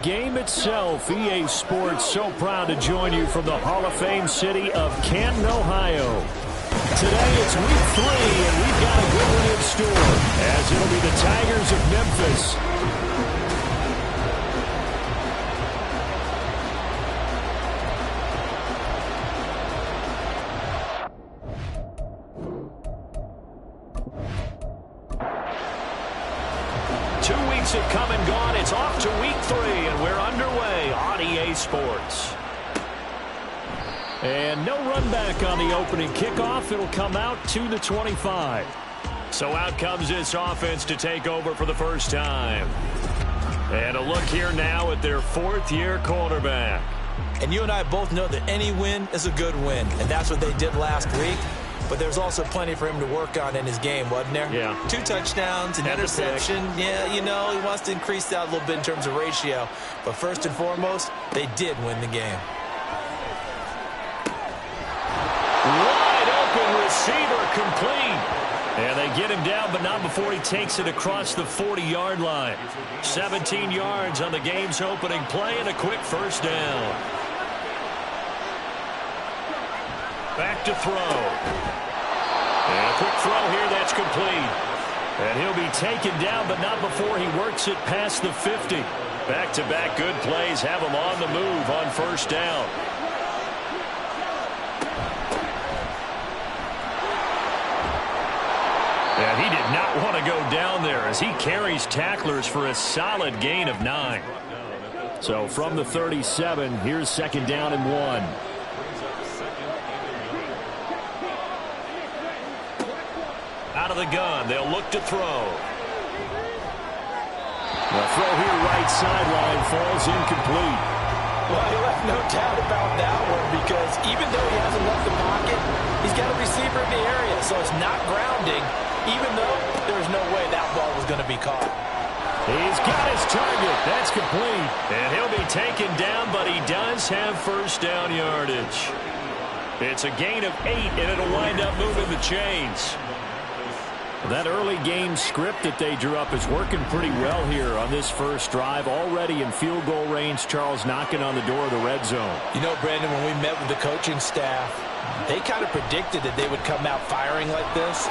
Game itself, EA Sports so proud to join you from the Hall of Fame city of Canton, Ohio. Today it's week 3, and we've got a good one in store, as it'll be the Tigers of Memphis. Have come and gone. It's off to week 3, and we're underway on EA Sports. And no run back on the opening kickoff. It'll come out to the 25. So out comes this offense to take over for the first time. And a look here now at their 4th-year quarterback. And you and I both know that any win is a good win, and that's what they did last week. But there's also plenty for him to work on in his game, wasn't there? Yeah. 2 touchdowns, an interception. Yeah, you know, he wants to increase that a little bit in terms of ratio. But first and foremost, they did win the game. Wide open receiver complete. And they get him down, but not before he takes it across the 40-yard line. 17 yards on the game's opening play and a quick first down. Back to throw. And a quick throw here, that's complete. And he'll be taken down, but not before he works it past the 50. Back-to-back good plays have him on the move on first down. And he did not want to go down there as he carries tacklers for a solid gain of 9. So from the 37, here's 2nd down and 1. Out of the gun, they'll look to throw. The throw here, right sideline, falls incomplete. Well, you left no doubt about that one, because even though he hasn't left the pocket, he's got a receiver in the area, so it's not grounding, even though there's no way that ball was going to be caught. He's got his target. That's complete. And he'll be taken down, but he does have first down yardage. It's a gain of 8, and it'll wind up moving the chains. That early game script that they drew up is working pretty well here on this first drive. Already in field goal range, Charles knocking on the door of the red zone. You know, Brandon, when we met with the coaching staff, they kind of predicted that they would come out firing like this.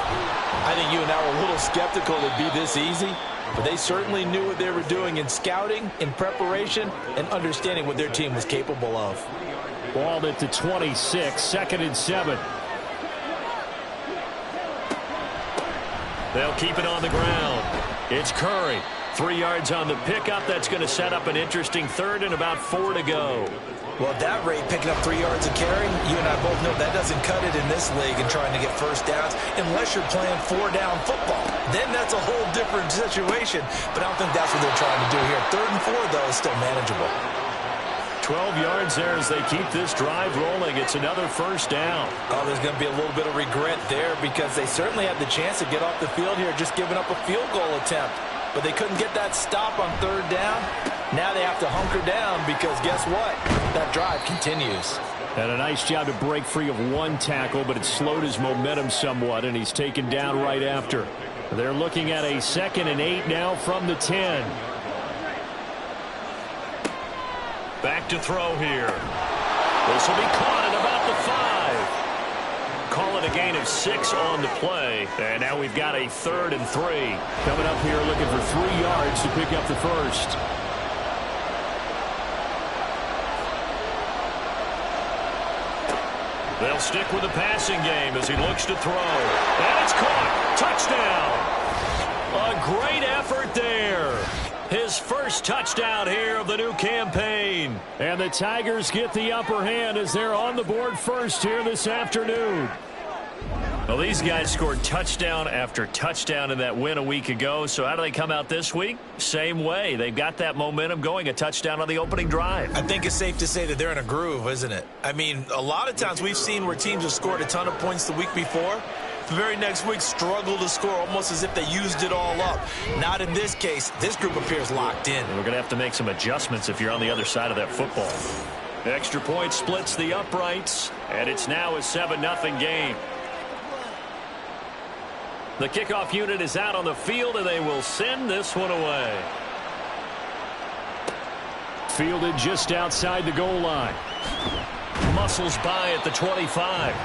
I think you and I were a little skeptical it'd be this easy, but they certainly knew what they were doing in scouting, in preparation, and understanding what their team was capable of. Ball at the 26, 2nd and 7. They'll keep it on the ground. It's Curry. 3 yards on the pickup. That's going to set up an interesting 3rd and about 4 to go. Well, at that rate, picking up 3 yards a carry, you and I both know that doesn't cut it in this league and trying to get first downs unless you're playing 4-down football. Then that's a whole different situation. But I don't think that's what they're trying to do here. 3rd and 4, though, is still manageable. 12 yards there as they keep this drive rolling. It's another first down. Oh, there's going to be a little bit of regret there because they certainly had the chance to get off the field here just giving up a field goal attempt. But they couldn't get that stop on 3rd down. Now they have to hunker down because guess what? That drive continues. And a nice job to break free of 1 tackle, but it slowed his momentum somewhat, and he's taken down right after. They're looking at a 2nd and 8 now from the 10. Back to throw here. This will be caught at about the 5. Call it a gain of 6 on the play. And now we've got a 3rd and 3. Coming up here looking for 3 yards to pick up the first. They'll stick with the passing game as he looks to throw. And it's caught. Touchdown. A great effort there. His first touchdown here of the new campaign. And the Tigers get the upper hand as they're on the board first here this afternoon. Well, these guys scored touchdown after touchdown in that win a week ago. So how do they come out this week? Same way. They've got that momentum going, a touchdown on the opening drive. I think it's safe to say that they're in a groove, isn't it? I mean, a lot of times we've seen where teams have scored a ton of points the week before. The very next week struggle to score almost as if they used it all up. Not in this case. This group appears locked in. We're going to have to make some adjustments if you're on the other side of that football. Extra point splits the uprights, and it's now a 7-0 game. The kickoff unit is out on the field, and they will send this one away. fielded just outside the goal line. Muscles by at the 25.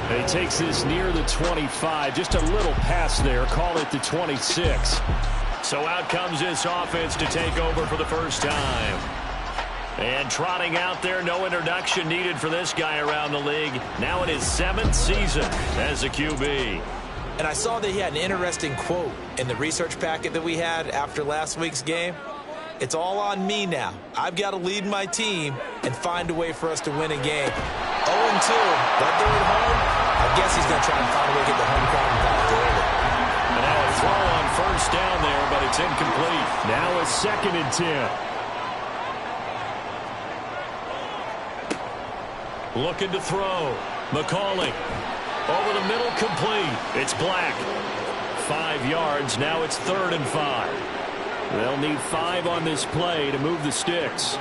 He takes this near the 25. Just a little pass there. Call it the 26. So out comes this offense to take over for the first time. And trotting out there, no introduction needed for this guy around the league. Now in his 7th season as a QB. And I saw that he had an interesting quote in the research packet that we had after last week's game. It's all on me now. I've got to lead my team and find a way for us to win a game. 0-2, but they're at home. I guess he's going to try and find a way to get the home crowd involved early. And now a throw on first down there, but it's incomplete. Now a 2nd and 10. Looking to throw. McCauley. Over the middle, complete. It's Black. 5 yards. Now it's 3rd and 5. They'll need 5 on this play to move the sticks.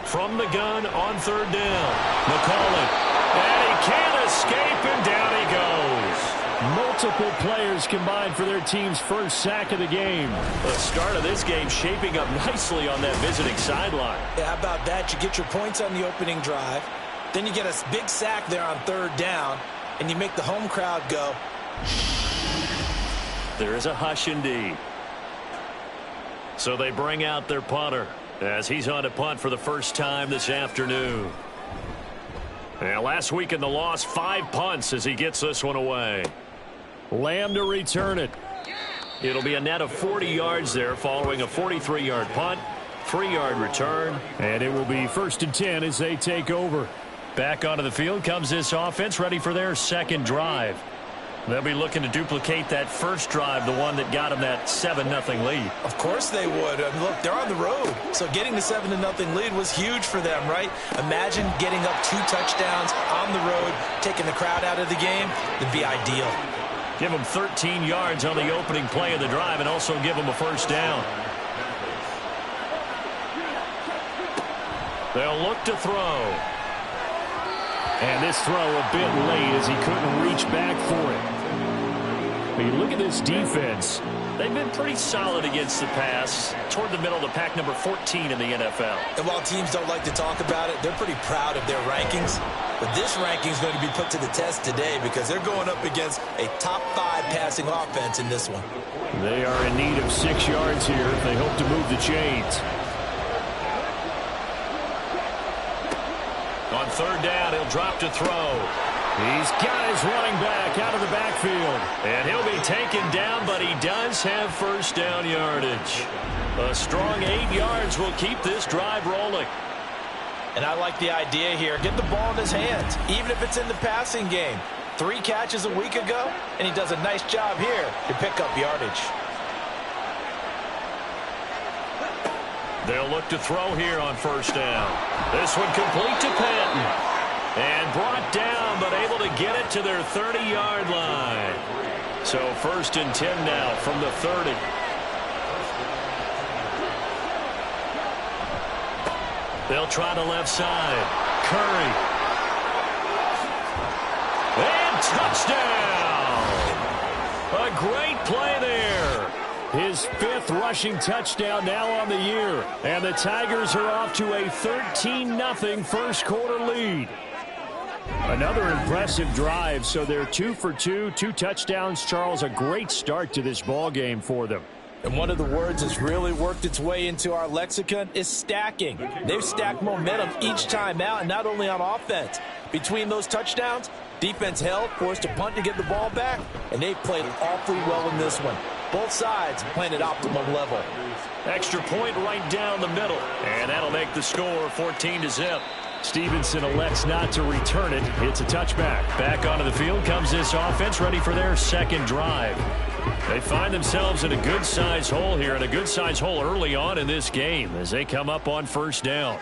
From the gun on 3rd down. McCauley. And he can't escape, and down he goes. Multiple players combined for their team's first sack of the game. The start of this game shaping up nicely on that visiting sideline. Yeah, how about that? You get your points on the opening drive. Then you get a big sack there on 3rd down, and you make the home crowd go. There is a hush indeed. So they bring out their punter as he's on to punt for the first time this afternoon. And last week in the loss, 5 punts as he gets this one away. Lamb to return it. It'll be a net of 40 yards there following a 43-yard punt, 3-yard return. And it will be 1st and 10 as they take over. Back onto the field comes this offense, ready for their 2nd drive. They'll be looking to duplicate that first drive, the one that got them that 7-0 lead. Of course they would. I mean, look, they're on the road. So getting the 7-0 lead was huge for them, right? Imagine getting up 2 touchdowns on the road, taking the crowd out of the game. It'd be ideal. Give them 13 yards on the opening play of the drive and also give them a first down. They'll look to throw. And this throw a bit late as he couldn't reach back for it. I mean, look at this defense. They've been pretty solid against the pass, toward the middle of the pack, number 14 in the NFL. And while teams don't like to talk about it, they're pretty proud of their rankings. But this ranking is going to be put to the test today because they're going up against a top 5 passing offense in this one. They are in need of 6 yards here if they hope to move the chains. On 3rd down, he'll drop to throw. He's got his running back out of the backfield. And he'll be taken down, but he does have first down yardage. A strong 8 yards will keep this drive rolling. And I like the idea here. Get the ball in his hands, even if it's in the passing game. 3 catches a week ago, and he does a nice job here to pick up yardage. They'll look to throw here on first down. This one complete to Patton. And brought down, but able to get it to their 30-yard line. So 1st and 10 now from the 30. They'll try the left side. Curry. And touchdown! A great play there. His 5th rushing touchdown now on the year. And the Tigers are off to a 13-0 first quarter lead. Another impressive drive, so they're 2 for 2, 2 touchdowns. Charles, a great start to this ball game for them. And one of the words that's really worked its way into our lexicon is stacking. They've stacked momentum each time out, and not only on offense. Between those touchdowns, defense held, forced to punt to get the ball back, and they played awfully well in this one. Both sides playing at optimum level. Extra point right down the middle, and that'll make the score 14-0. Stevenson elects not to return it. It's a touchback. Back onto the field comes this offense, ready for their 2nd drive. They find themselves in a good-sized hole here, and a good-sized hole early on in this game as they come up on first down.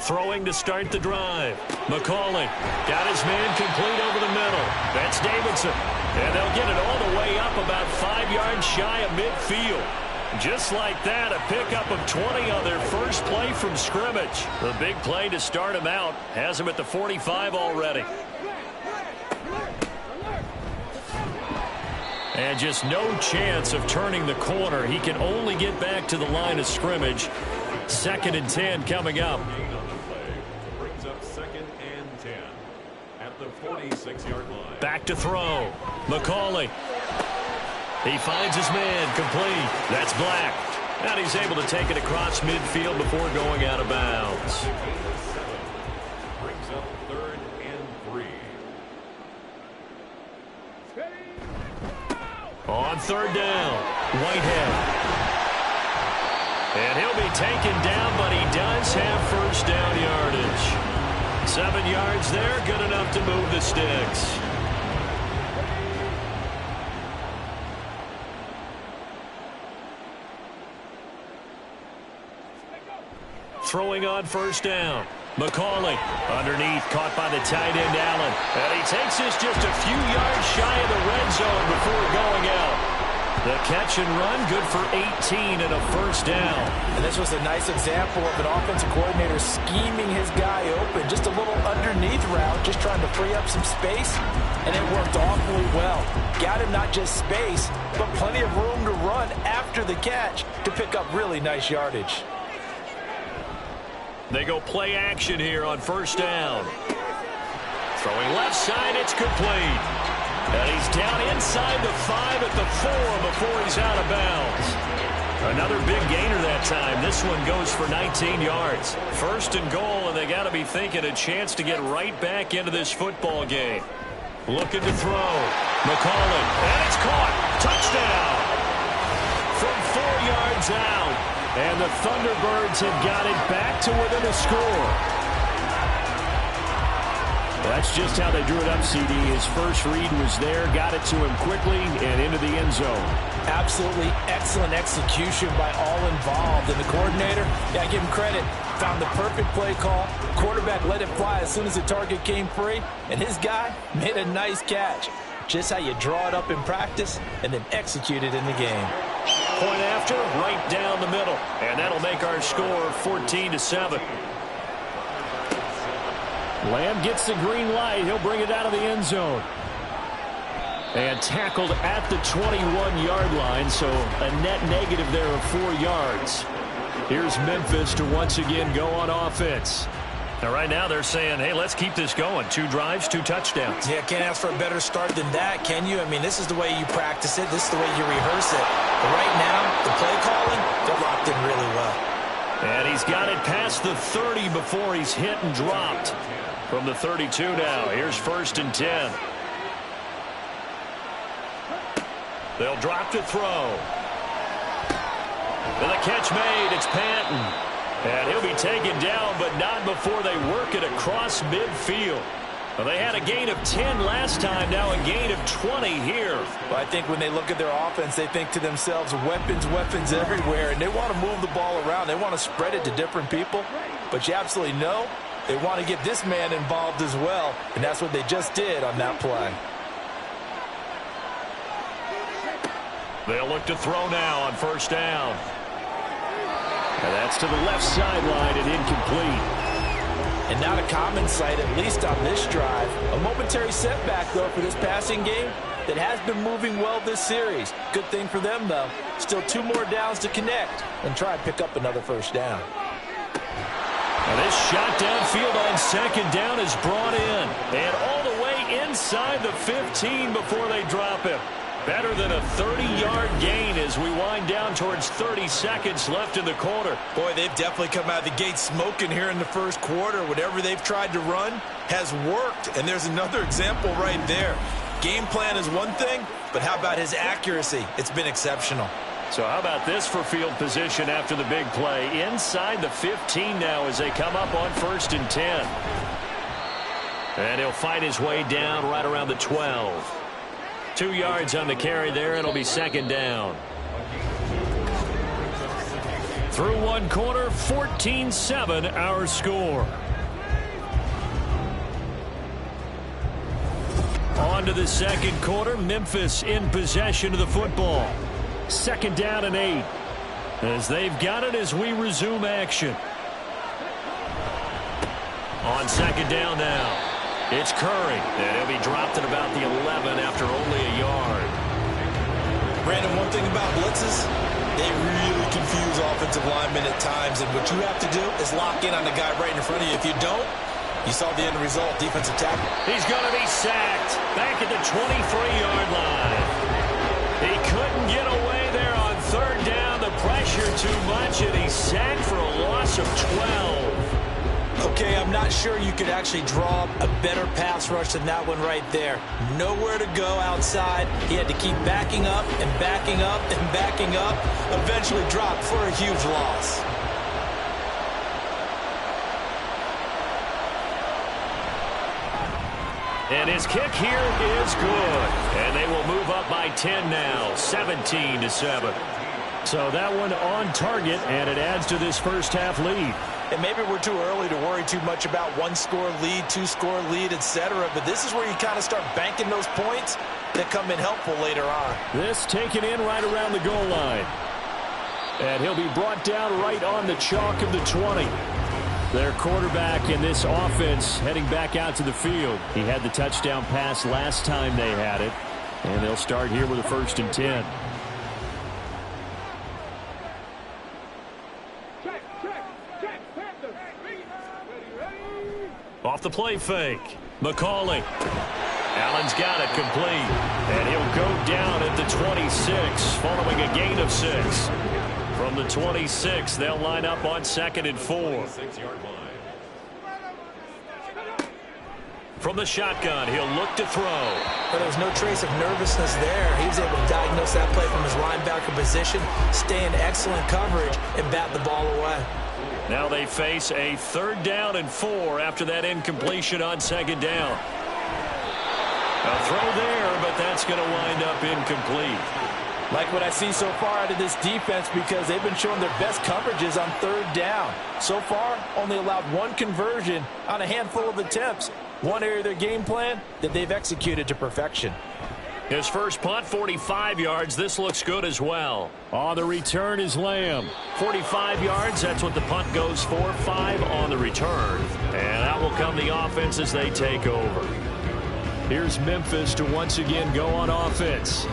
Throwing to start the drive. McCauley got his man complete over the middle. That's Davidson. And they'll get it all the way up about 5 yards shy of midfield. Just like that, a pickup of 20 on their first play from scrimmage. The big play to start him out has him at the 45 already. And just no chance of turning the corner. He can only get back to the line of scrimmage. 2nd and 10 coming up. Brings up 2nd and 10 at the 46-yard line. Back to throw. McCauley. He finds his man, complete. That's Black. And he's able to take it across midfield before going out of bounds. Brings up 3rd and 3. On 3rd down, Whitehead. And he'll be taken down, but he does have 1st down yardage. 7 yards there, good enough to move the sticks. Throwing on 1st down. McCauley underneath, caught by the tight end Allen. And he takes this just a few yards shy of the red zone before going out. The catch and run, good for 18 and a 1st down. And this was a nice example of an offensive coordinator scheming his guy open. Just a little underneath route, just trying to free up some space. And it worked awfully well. Got him not just space, but plenty of room to run after the catch to pick up really nice yardage. They go play action here on 1st down. Throwing left side, it's complete. And he's down inside the 5 at the 4 before he's out of bounds. Another big gainer that time. This one goes for 19 yards. 1st and goal, and they got to be thinking a chance to get right back into this football game. Looking to throw. McCauley, and it's caught. Touchdown. From 4 yards out. And the Thunderbirds have got it back to within a score. That's just how they drew it up, CD. His first read was there, got it to him quickly, and into the end zone. Absolutely excellent execution by all involved. And the coordinator, yeah, give him credit, found the perfect play call. Quarterback let it fly as soon as the target came free, and his guy made a nice catch. Just how you draw it up in practice and then execute it in the game. Point after, right down the middle. And that'll make our score 14-7. Lamb gets the green light. He'll bring it out of the end zone. And tackled at the 21-yard line, so a net negative there of 4 yards. Here's Memphis to once again go on offense. Now, right now, they're saying, hey, let's keep this going. 2 drives, 2 touchdowns. Yeah, can't ask for a better start than that, can you? I mean, this is the way you practice it. This is the way you rehearse it. But right now, the play calling, they're locked in really well. And he's got it past the 30 before he's hit and dropped. From the 32 now, here's 1st and 10. They'll drop to throw. And the catch made, it's Panton. And he'll be taken down, but not before they work it across midfield. Well, they had a gain of 10 last time, now a gain of 20 here. Well, I think when they look at their offense, they think to themselves, weapons, weapons everywhere, and they want to move the ball around. They want to spread it to different people, but you absolutely know they want to get this man involved as well, and that's what they just did on that play. They'll look to throw now on 1st down. And that's to the left sideline and incomplete. And not a common sight, at least on this drive. A momentary setback, though, for this passing game that has been moving well this series. Good thing for them, though. Still 2 more downs to connect and try and pick up another 1st down. And this shot downfield on 2nd down is brought in. And all the way inside the 15 before they drop him. Better than a 30-yard gain as we wind down towards 30 seconds left in the quarter. Boy, they've definitely come out of the gate smoking here in the 1st quarter. Whatever they've tried to run has worked, and there's another example right there. Game plan is one thing, but how about his accuracy? It's been exceptional. So how about this for field position after the big play? Inside the 15 now as they come up on 1st and 10. And he'll fight his way down right around the 12. 2 yards on the carry there. It'll be 2nd down. Through 1 quarter, 14-7 our score. On to the 2nd quarter. Memphis in possession of the football. 2nd down and 8. As they've got it as we resume action. On 2nd down now. It's Curry, and he'll be dropped at about the 11 after only a yard. thing about blitzes, they really confuse offensive linemen at times, and what you have to do is lock in on the guy right in front of you. If you don't, you saw the end result, defensive tackle. He's going to be sacked back at the 23-yard line. He couldn't get away there on third down. The pressure too much, and he's sacked for a loss of 12. Okay, I'm not sure you could actually draw a better pass rush than that one right there. Nowhere to go outside. He had to keep backing up and backing up and backing up. Eventually dropped for a huge loss. And his kick here is good. And they will move up by 10 now, 17-7. So that one on target, and it adds to this first half lead. And maybe we're too early to worry too much about one-score lead, two-score lead, etc. But this is where you kind of start banking those points that come in helpful later on. This taken in right around the goal line. And he'll be brought down right on the chalk of the 20. Their quarterback in this offense heading back out to the field. He had the touchdown pass last time they had it. And they'll start here with a 1st and 10. Off the play fake. McCauley. Allen's got it complete. And he'll go down at the 26 following a gain of 6. From the 26, they'll line up on 2nd and 4. From the shotgun, he'll look to throw. But there was no trace of nervousness there. He was able to diagnose that play from his linebacker position, stay in excellent coverage, and bat the ball away. Now they face a 3rd down and 4 after that incompletion on 2nd down. A throw there, but that's going to wind up incomplete. Like what I see so far out of this defense, because they've been showing their best coverages on 3rd down. So far, only allowed 1 conversion on a handful of attempts. One area of their game plan that they've executed to perfection. His first punt, 45 yards. This looks good as well. On the return is Lamb. 45 yards, that's what the punt goes for. 5 on the return. And out will come the offense as they take over. Here's Memphis to once again go on offense.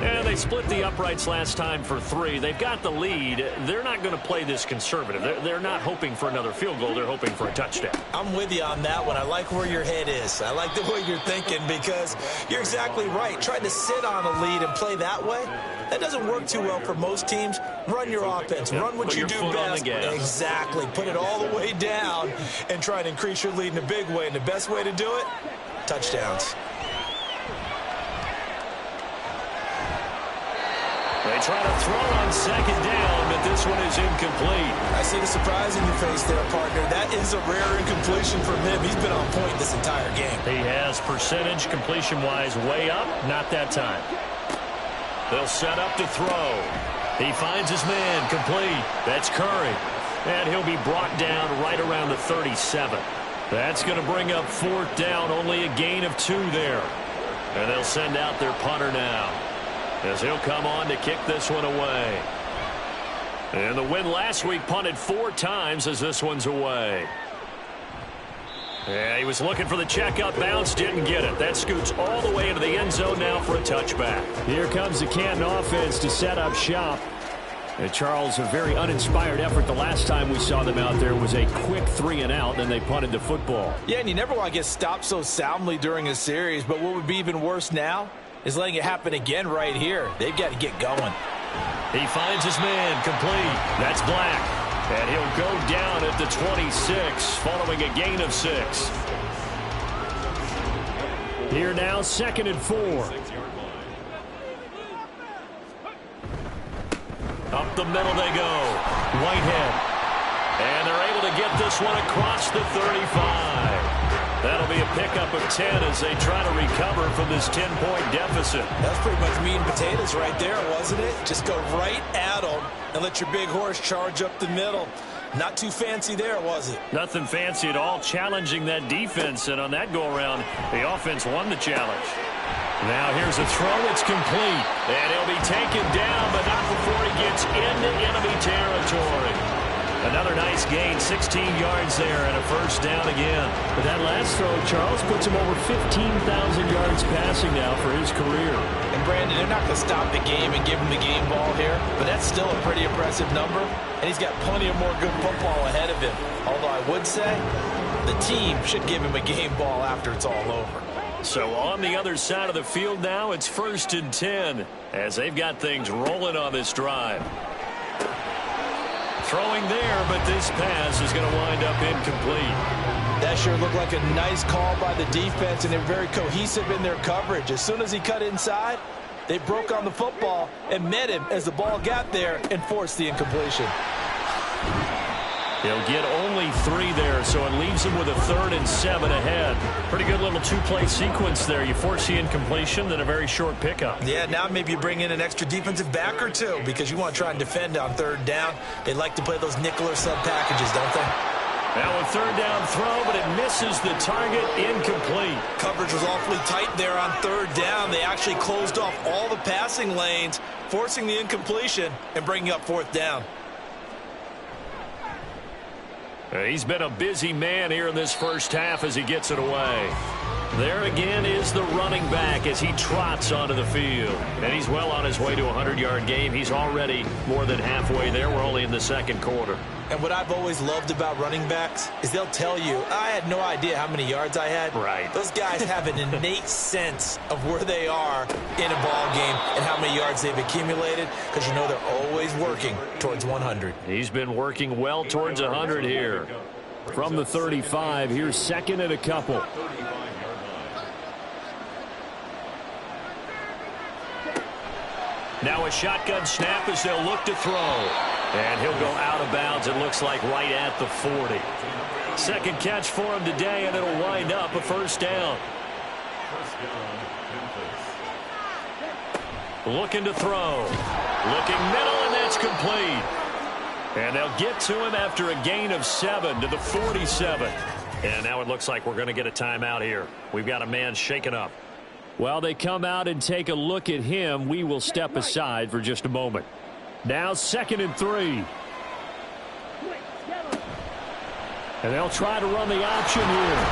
And they split the uprights last time for 3. They've got the lead. They're not going to play this conservative. They're not hoping for another field goal. They're hoping for a touchdown. I'm with you on that one. I like where your head is. I like the way you're thinking, because you're exactly right. Trying to sit on a lead and play that way, that doesn't work too well for most teams. Run your offense. Run what you do best. Exactly. Put it all the way down and try and increase your lead in a big way. And the best way to do it, touchdowns. They try to throw on 2nd down, but this one is incomplete. I see the surprise in your face there, partner. That is a rare incompletion from him. He's been on point this entire game. He has percentage completion-wise way up. Not that time. They'll set up to throw. He finds his man complete. That's Curry. And he'll be brought down right around the 37. That's going to bring up 4th down. Only a gain of 2 there. And they'll send out their punter now, as he'll come on to kick this one away. And the win last week punted 4 times as this one's away. Yeah, he was looking for the checkup bounce, didn't get it. That scoots all the way into the end zone now for a touchback. Here comes the Canton offense to set up shop. And Charles, a very uninspired effort. The last time we saw them out there was a quick 3 and out, and they punted the football. Yeah, and you never want to get stopped so soundly during a series, but what would be even worse now is letting it happen again right here. They've got to get going. He finds his man complete. That's Black. And he'll go down at the 26 following a gain of 6. Here now, 2nd and 4. Up the middle they go. Whitehead. And they're able to get this one across the 35. That'll be a pickup of 10 as they try to recover from this 10-point deficit. That's pretty much meat and potatoes right there, wasn't it? Just go right at them and let your big horse charge up the middle. Not too fancy there, was it? Nothing fancy at all, challenging that defense. And on that go-around, the offense won the challenge. Now here's a throw. It's complete. And he'll be taken down, but not before he gets into enemy territory. Another nice gain, 16 yards there, and a first down again. But that last throw, Charles, puts him over 15,000 yards passing now for his career. And Brandon, they're not going to stop the game and give him the game ball here, but that's still a pretty impressive number, and he's got plenty of more good football ahead of him. Although I would say the team should give him a game ball after it's all over. So on the other side of the field now, it's 1st and 10 as they've got things rolling on this drive. Throwing there, but this pass is going to wind up incomplete. That sure looked like a nice call by the defense, and they're very cohesive in their coverage. As soon as he cut inside, they broke on the football and met him as the ball got there and forced the incompletion. He'll get only 3 there, so it leaves him with a 3rd and 7 ahead. Pretty good little 2-play sequence there. You force the incompletion, then a very short pickup. Yeah, now maybe you bring in an extra defensive back or two because you want to try and defend on 3rd down. They like to play those nickel or sub packages, don't they? Now a 3rd down throw, but it misses the target, incomplete. Coverage was awfully tight there on 3rd down. They actually closed off all the passing lanes, forcing the incompletion and bringing up 4th down. He's been a busy man here in this first half as he gets it away. There again is the running back as he trots onto the field. And he's well on his way to a 100-yard game. He's already more than halfway there. We're only in the 2nd quarter. And what I've always loved about running backs is they'll tell you, I had no idea how many yards I had. Right. Those guys have an innate sense of where they are in a ball game and how many yards they've accumulated because you know they're always working towards 100. He's been working well towards 100 here. From the 35, here's 2nd and a couple. Now a shotgun snap as they'll look to throw. And he'll go out of bounds, it looks like right at the 40. 2nd catch for him today, and it'll wind up a 1st down. Looking to throw. Looking middle, and that's complete. And they'll get to him after a gain of 7 to the 47. And now it looks like we're going to get a timeout here. We've got a man shaken up. While they come out and take a look at him, we will step aside for just a moment. Now 2nd and 3. And they'll try to run the option here.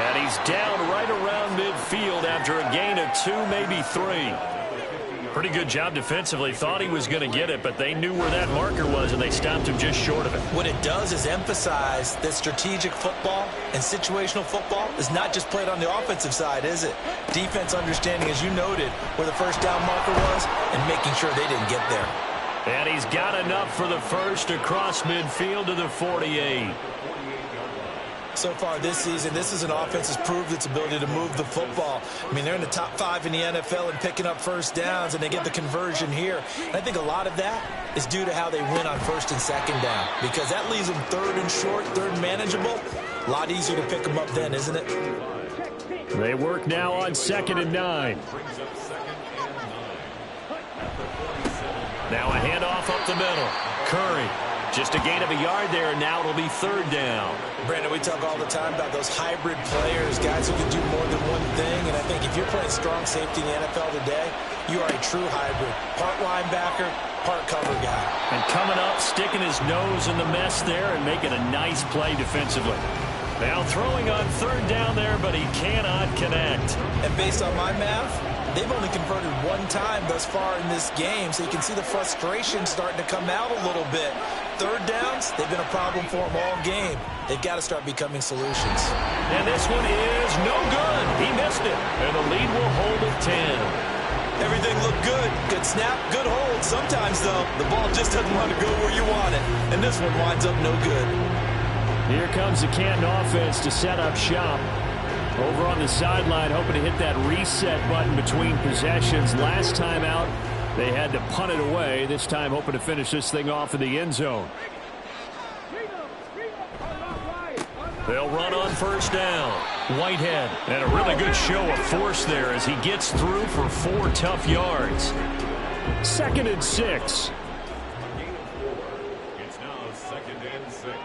And he's down right around midfield after a gain of 2, maybe 3. Pretty good job defensively. Thought he was going to get it, but they knew where that marker was, and they stopped him just short of it. What it does is emphasize that strategic football and situational football is not just played on the offensive side, is it? Defense understanding, as you noted, where the 1st down marker was and making sure they didn't get there. And he's got enough for the 1st across midfield to the 48. So far this season, this is an offense that's proved its ability to move the football. I mean, they're in the top 5 in the NFL in picking up 1st downs, and they get the conversion here. And I think a lot of that is due to how they win on 1st and 2nd down, because that leaves them 3rd and short, 3rd and manageable. A lot easier to pick them up then, isn't it? They work now on 2nd and 9. Now a handoff up the middle. Curry. Just a gain of a yard there, and now it'll be 3rd down. Brandon, we talk all the time about those hybrid players, guys who can do more than one thing, and I think if you're playing strong safety in the NFL today, you are a true hybrid. Part linebacker, part cover guy. And coming up, sticking his nose in the mess there and making a nice play defensively. Now throwing on 3rd down there, but he cannot connect. And based on my math, they've only converted 1 time thus far in this game, so you can see the frustration starting to come out a little bit. 3rd downs, they've been a problem for them all game. They've got to start becoming solutions. And this one is no good. He missed it. And the lead will hold at 10. Everything looked good. Good snap, good hold. Sometimes, though, the ball just doesn't want to go where you want it. And this one winds up no good. Here comes the Canton offense to set up shop. Over on the sideline, hoping to hit that reset button between possessions. Last time out, they had to punt it away. This time, hoping to finish this thing off in the end zone. They'll run on 1st down. Whitehead, and a really good show of force there as he gets through for 4 tough yards. 2nd and 6. It's now 2nd and 6.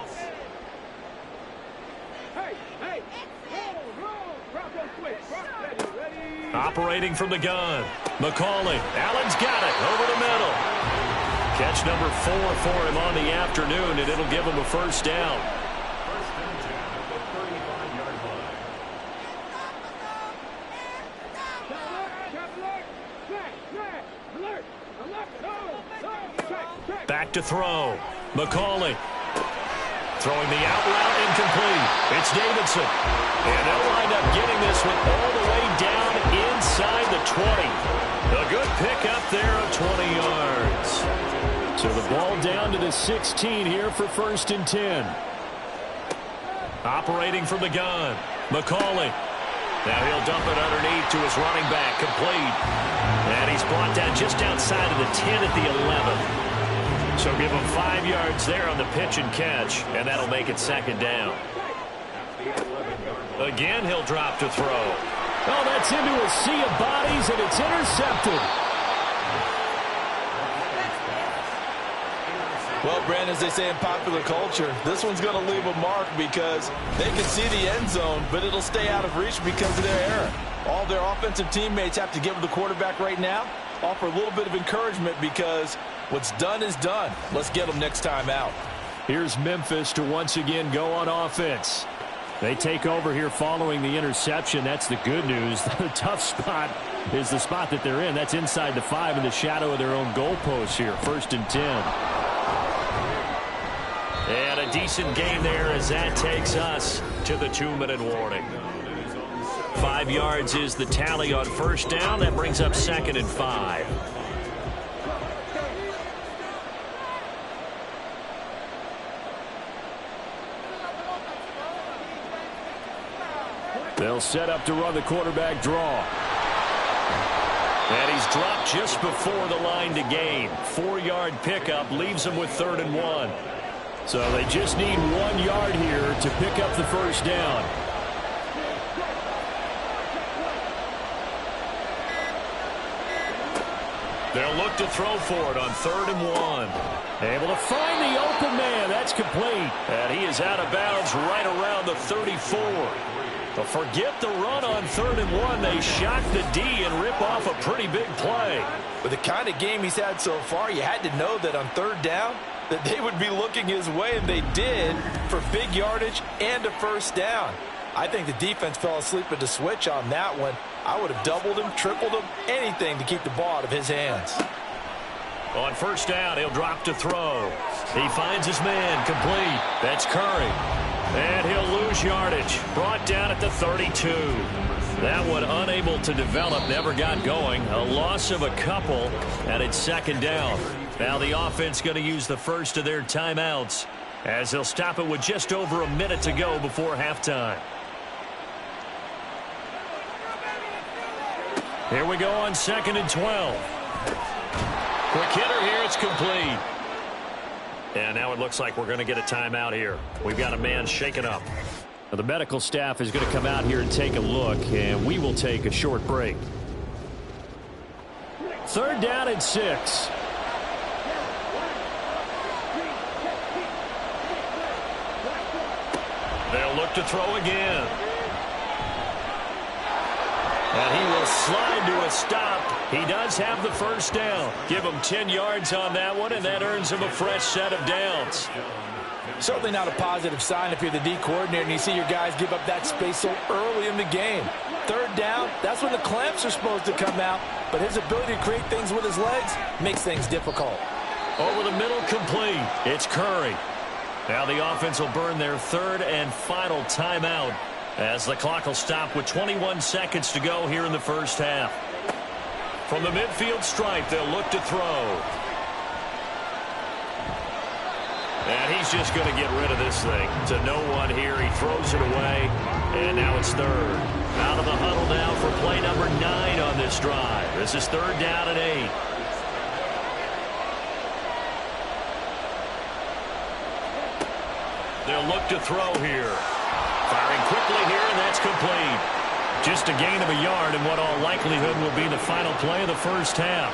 Operating from the gun. McCauley. Allen's got it over the middle. Catch number 4 for him on the afternoon, and it'll give him a first down. First and 10 at the 35-yard line. Back to throw. McCauley. Throwing the out route, incomplete. It's Davidson. And they'll wind up getting this one all the way down inside the 20. A good pick up there of 20 yards. So the ball down to the 16 here for first and 10. Operating from the gun. McCauley. Now he'll dump it underneath to his running back. Complete. And he's brought down just outside of the 10 at the 11. So give him 5 yards there on the pitch and catch, and that'll make it second down. Again, he'll drop to throw. Oh, that's into a sea of bodies, and it's intercepted. Well, Brandon, as they say in popular culture, this one's going to leave a mark because they can see the end zone, but it'll stay out of reach because of their error. All their offensive teammates have to give the quarterback right now, offer a little bit of encouragement because what's done is done. Let's get them next time out. Here's Memphis to once again go on offense. They take over here following the interception. That's the good news. The tough spot is the spot that they're in. That's inside the 5 in the shadow of their own goalpost here. First and 10. And a decent gain there as that takes us to the 2-minute warning. 5 yards is the tally on first down. That brings up second and 5. They'll set up to run the quarterback draw. And he's dropped just before the line to gain. 4-yard pickup leaves him with 3rd and 1. So they just need 1 yard here to pick up the first down. They'll look to throw for it on 3rd and 1. Able to find the open man. That's complete. And he is out of bounds right around the 34. But forget the run on 3rd and 1. They shock the D and rip off a pretty big play. With the kind of game he's had so far, you had to know that on 3rd down that they would be looking his way, and they did, for big yardage and a first down. I think the defense fell asleep at the switch on that one. I would have doubled him, tripled him, anything to keep the ball out of his hands. On first down, he'll drop to throw. He finds his man, complete. That's Curry. And he'll lose yardage. Brought down at the 32. That one unable to develop, never got going. A loss of a couple, and it's second down. Now the offense going to use the first of their timeouts as they'll stop it with just over a minute to go before halftime. Here we go on 2nd and 12. Quick hitter here, it's complete. And now it looks like we're going to get a timeout here. We've got a man shaken up. Now the medical staff is going to come out here and take a look, and we will take a short break. 3rd down and 6. They'll look to throw again. And he will slide to a stop. He does have the first down. Give him 10 yards on that one, and that earns him a fresh set of downs. Certainly not a positive sign if you're the D coordinator and you see your guys give up that space so early in the game. 3rd down, that's when the clamps are supposed to come out, but his ability to create things with his legs makes things difficult. Over the middle, complete. It's Curry. Now the offense will burn their 3rd and final timeout as the clock will stop with 21 seconds to go here in the first half. From the midfield stripe, they'll look to throw. And he's just going to get rid of this thing. To no one here. He throws it away. And now it's 3rd. Out of the huddle now for play number 9 on this drive. This is 3rd down and 8. They'll look to throw here. Firing quickly here, and that's complete. Just a gain of a yard in what all likelihood will be the final play of the first half.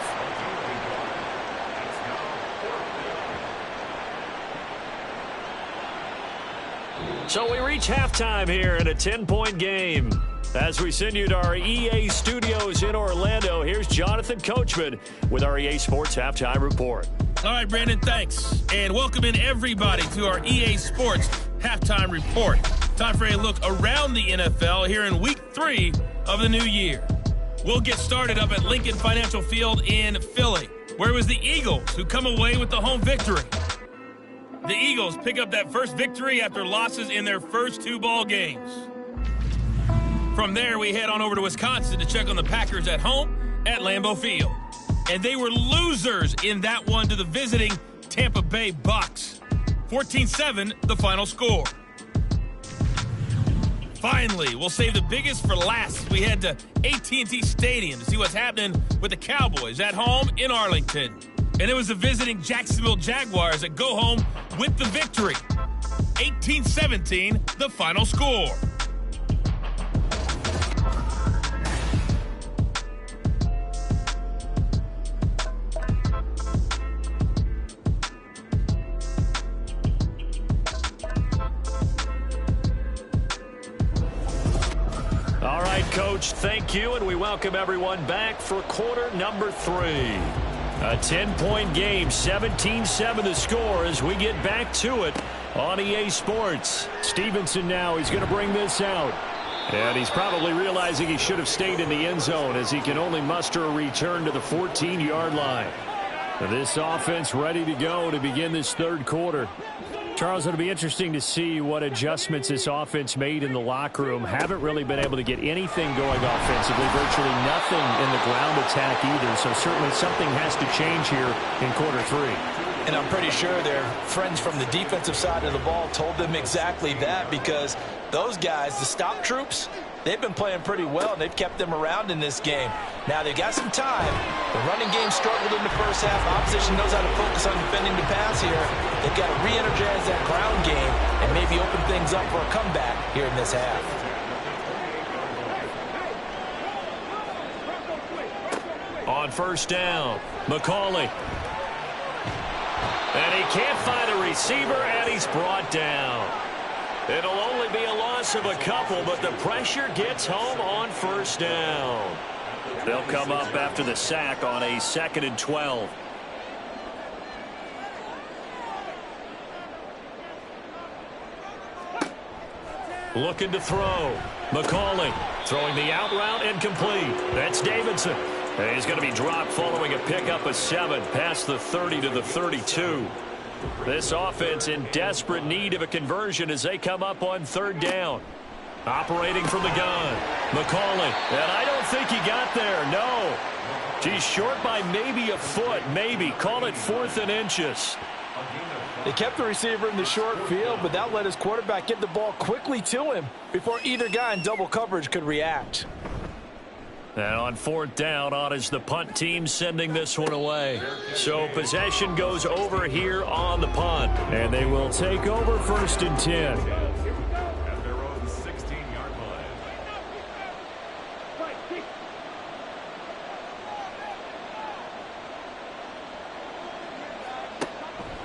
So we reach halftime here in a 10-point game. As we send you to our EA studios in Orlando, here's Jonathan Coachman with our EA Sports Halftime Report. All right, Brandon, thanks. And welcome in everybody to our EA Sports Halftime Report. Time for a look around the NFL here in Week 3 of the new year. We'll get started up at Lincoln Financial Field in Philly, where it was the Eagles who come away with the home victory. The Eagles pick up that first victory after losses in their first 2 ball games. From there, we head on over to Wisconsin to check on the Packers at home at Lambeau Field. And they were losers in that one to the visiting Tampa Bay Bucks. 14-7, the final score. Finally, we'll save the biggest for last. We head to AT&T Stadium to see what's happening with the Cowboys at home in Arlington. And it was the visiting Jacksonville Jaguars that go home with the victory. 18-17, the final score. All right, Coach, thank you, and we welcome everyone back for quarter number 3. A 10-point game, 17-7 the score as we get back to it on EA Sports. Stevenson now, he's going to bring this out. And he's probably realizing he should have stayed in the end zone as he can only muster a return to the 14-yard line. This offense ready to go to begin this third quarter. Charles, it'll be interesting to see what adjustments this offense made in the locker room. Haven't really been able to get anything going offensively, virtually nothing in the ground attack either. So certainly something has to change here in quarter 3. And I'm pretty sure their friends from the defensive side of the ball told them exactly that, because those guys, the stop troops, they've been playing pretty well, and they've kept them around in this game. Now, they've got some time. The running game struggled in the first half. Opposition knows how to focus on defending the pass here. They've got to re-energize that ground game and maybe open things up for a comeback here in this half. On first down, McCauley. And he can't find a receiver, and he's brought down. It'll only be a loss of a couple, but the pressure gets home on first down. They'll come up after the sack on a 2nd and 12. Looking to throw. McCauley throwing the out route incomplete. That's Davidson. And he's going to be dropped following a pickup of 7 past the 30 to the 32. This offense in desperate need of a conversion as they come up on 3rd down. Operating from the gun. McCauley. And I don't think he got there. No. He's short by maybe a foot. Maybe. Call it 4th and inches. They kept the receiver in the short field, but that let his quarterback get the ball quickly to him before either guy in double coverage could react. And on 4th down, on is the punt team sending this one away. So possession goes over here on the punt. And they will take over 1st and 10. At their own 16-yard line.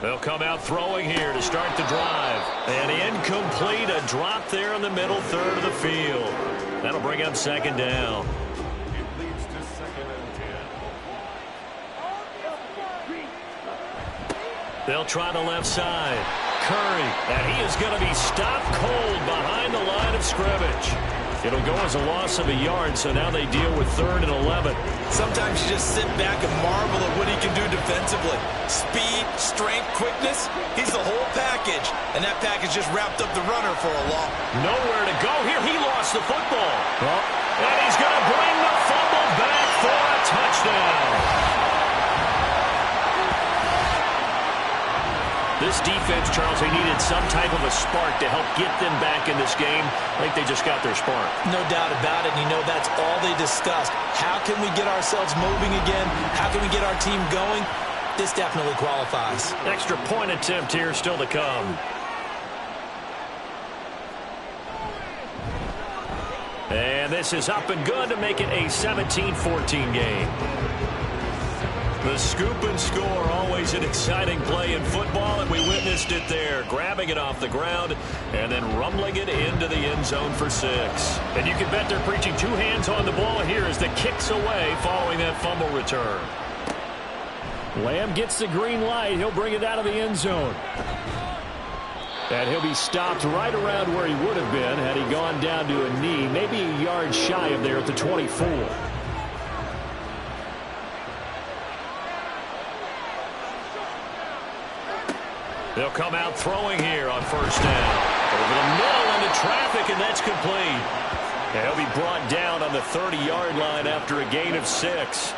They'll come out throwing here to start the drive. And incomplete, a drop there in the middle 3rd of the field. That'll bring up 2nd down. They'll try the left side. Curry, and he is going to be stopped cold behind the line of scrimmage. It'll go as a loss of a yard, so now they deal with 3rd and 11. Sometimes you just sit back and marvel at what he can do defensively. Speed, strength, quickness, he's the whole package. And that package just wrapped up the runner for a long. Nowhere to go here. He lost the football. And he's going to bring the fumble back for a touchdown. This defense, Charles, they needed some type of a spark to help get them back in this game. I think they just got their spark. No doubt about it. And you know, that's all they discussed. How can we get ourselves moving again? How can we get our team going? This definitely qualifies. Extra point attempt here still to come. And this is up and good to make it a 17-14 game. The scoop and score, always an exciting play in football, and we witnessed it there, grabbing it off the ground and then rumbling it into the end zone for 6. And you can bet they're preaching 2 hands on the ball here as the kick's away following that fumble return. Lamb gets the green light. He'll bring it out of the end zone. And he'll be stopped right around where he would have been had he gone down to a knee, maybe a yard shy of there at the 24. They'll come out throwing here on first down. Over the middle into traffic, and that's complete. And he'll be brought down on the 30-yard line after a gain of 6.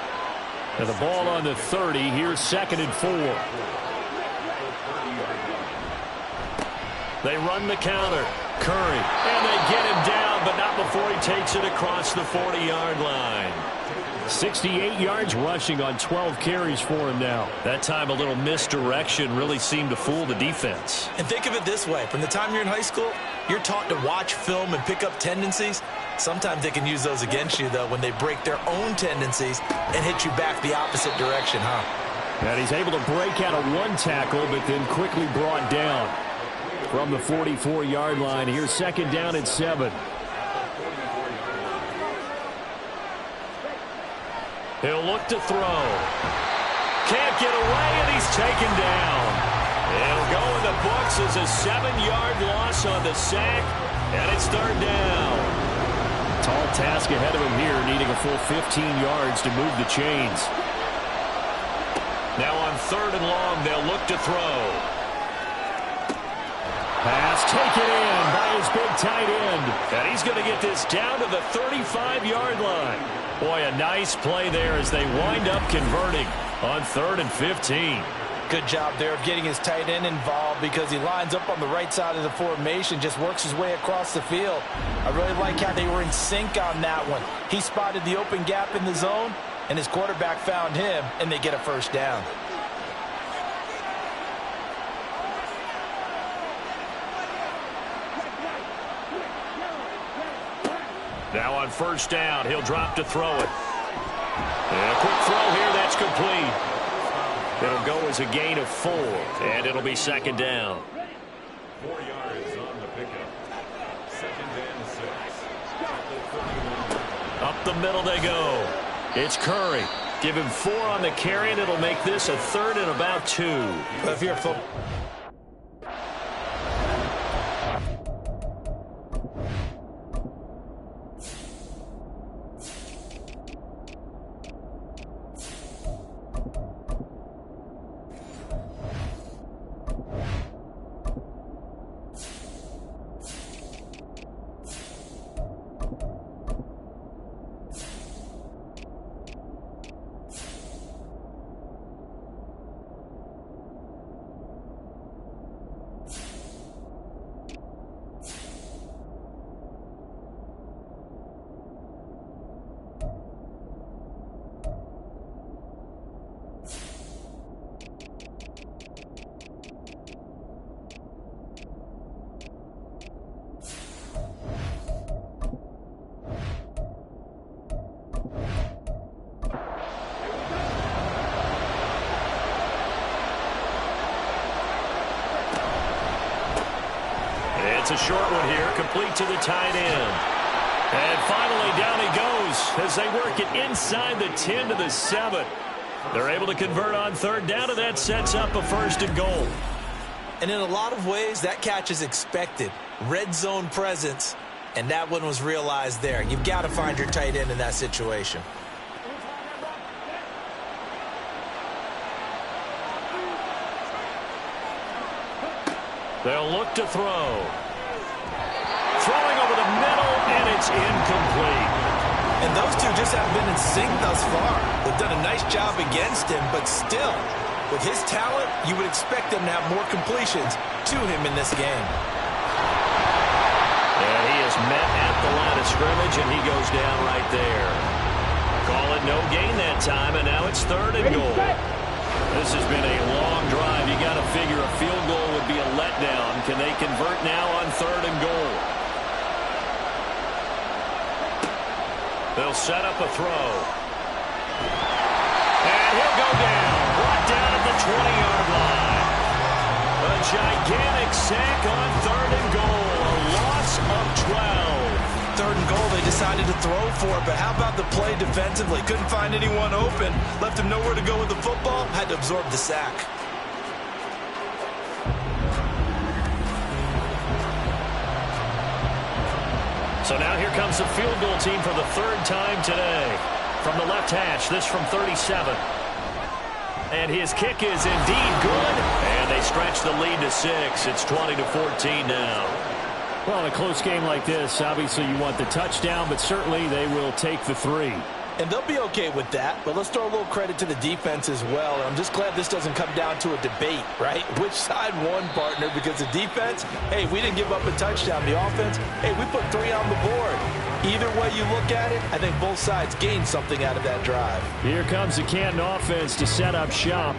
And the ball on the 30. Here's 2nd and 4. They run the counter. Curry. And they get him down, but not before he takes it across the 40-yard line. 68 yards rushing on 12 carries for him now. That time a little misdirection really seemed to fool the defense. And think of it this way. From the time you're in high school, you're taught to watch film and pick up tendencies. Sometimes they can use those against you, though, when they break their own tendencies and hit you back the opposite direction, huh? And he's able to break out of one tackle, but then quickly brought down from the 44-yard line. Here's 2nd down and 7. He'll look to throw. Can't get away, and he's taken down. It'll go in the books as a 7-yard loss on the sack, and it's 3rd down. Tall task ahead of him here, needing a full 15 yards to move the chains. Now on 3rd and long, they'll look to throw. Pass taken in by his big tight end. And he's going to get this down to the 35-yard line. Boy, a nice play there as they wind up converting on 3rd and 15. Good job there of getting his tight end involved because he lines up on the right side of the formation, just works his way across the field. I really like how they were in sync on that one. He spotted the open gap in the zone, and his quarterback found him, and they get a first down. Now on first down, he'll drop to throw it. And a quick throw here, that's complete. It'll go as a gain of 4, and it'll be 2nd down. 4 yards on the pickup. 2nd and 6. Up the middle they go. It's Curry. Give him 4 on the carry, and it'll make this a 3rd and about 2. If you're a It's a short one here, complete to the tight end. And finally down he goes as they work it inside the 10 to the 7. They're able to convert on 3rd down, and that sets up a 1st and goal. And in a lot of ways, that catch is expected. Red zone presence, and that one was realized there. You've got to find your tight end in that situation. They'll look to throw. Throwing over the middle, and it's incomplete. And those two just haven't been in sync thus far. They've done a nice job against him, but still, with his talent, you would expect them to have more completions to him in this game. And he is met at the line of scrimmage, and he goes down right there. Call it no gain that time, and now it's 3rd and goal. This has been a long drive. You got to figure a field goal would be a letdown. Can they convert now on 3rd and goal? They'll set up a throw. And he'll go down. Brought down at the 20-yard line. A gigantic sack on 3rd and goal. A loss of 12. 3rd and goal, they decided to throw for it, but how about the play defensively? Couldn't find anyone open, left him nowhere to go with the football, had to absorb the sack. So now here comes the field goal team for the third time today. From the left hash, this from 37. And his kick is indeed good. And they stretch the lead to 6. It's 20-14 now. Well, in a close game like this, obviously you want the touchdown, but certainly they will take the 3. And they'll be okay with that, but let's throw a little credit to the defense as well. And I'm just glad this doesn't come down to a debate, right? Which side won, partner? Because the defense, hey, we didn't give up a touchdown. The offense, hey, we put 3 on the board. Either way you look at it, I think both sides gained something out of that drive. Here comes the Canton offense to set up shop.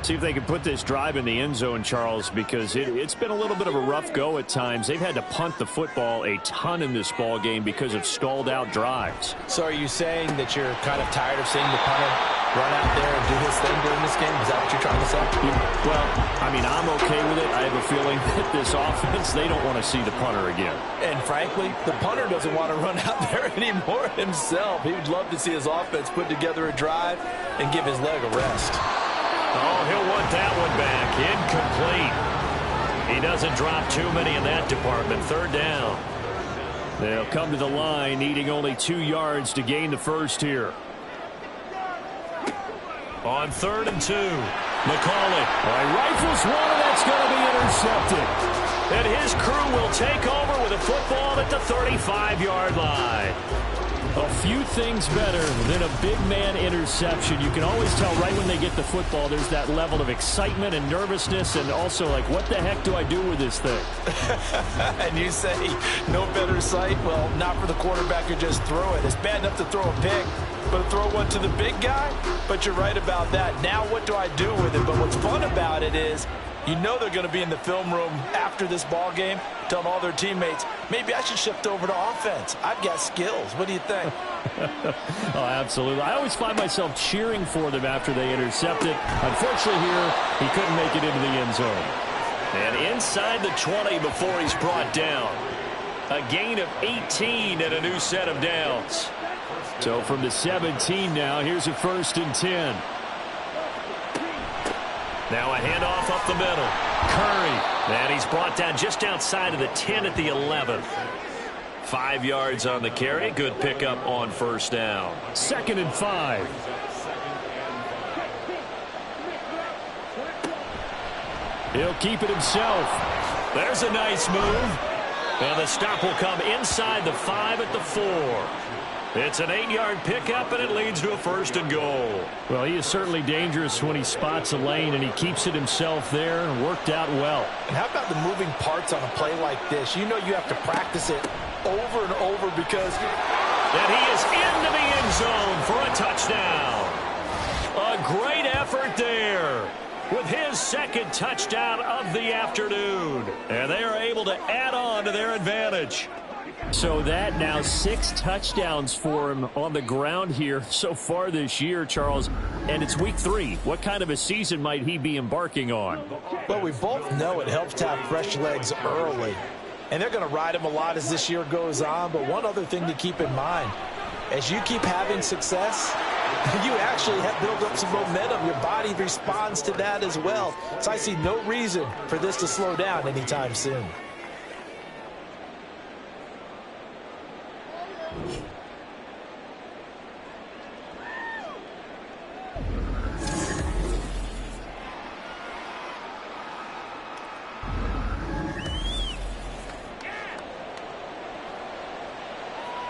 See if they can put this drive in the end zone, Charles, because it's been a little bit of a rough go at times. They've had to punt the football a ton in this ball game because of stalled out drives. So are you saying that you're kind of tired of seeing the punter run out there and do his thing during this game? Is that what you're trying to say? Well, I mean, I'm okay with it. I have a feeling that this offense, they don't want to see the punter again. And frankly, the punter doesn't want to run out there anymore himself. He would love to see his offense put together a drive and give his leg a rest. Oh, he'll want that one back. Incomplete. He doesn't drop too many in that department. Third down. They'll come to the line, needing only 2 yards to gain the first here. On 3rd and 2. McCauley. Rifles one, and that's going to be intercepted. And his crew will take over with a football at the 35-yard line. A few things better than a big man interception. You can always tell right when they get the football, there's that level of excitement and nervousness, and also like, what the heck do I do with this thing? And you say, no better sight? Well, not for the quarterback who just throw it. It's bad enough to throw a pick, but to throw one to the big guy? But you're right about that. Now what do I do with it? But what's fun about it is, you know they're going to be in the film room after this ball game telling all their teammates, maybe I should shift over to offense. I've got skills. What do you think? Oh, absolutely. I always find myself cheering for them after they intercept it. Unfortunately here, he couldn't make it into the end zone. And inside the 20 before he's brought down. A gain of 18 and a new set of downs. So from the 17 now, here's a 1st and 10. Now a handoff up the middle. Curry. And he's brought down just outside of the 10 at the 11th. 5 yards on the carry. Good pickup on 1st down. 2nd and 5. He'll keep it himself. There's a nice move. And the stop will come inside the 5 at the 4. It's an 8-yard pickup, and it leads to a 1st and goal. Well, he is certainly dangerous when he spots a lane, and he keeps it himself there and worked out well. And how about the moving parts on a play like this? You know you have to practice it over and over because... And he is into the end zone for a touchdown. A great effort there with his 2nd touchdown of the afternoon. And they are able to add on to their advantage. So that now 6 touchdowns for him on the ground here so far this year, Charles. And it's week 3. What kind of a season might he be embarking on? Well, we both know it helps to have fresh legs early. And they're going to ride him a lot as this year goes on. But one other thing to keep in mind, as you keep having success, you actually have built up some momentum. Your body responds to that as well. So I see no reason for this to slow down anytime soon.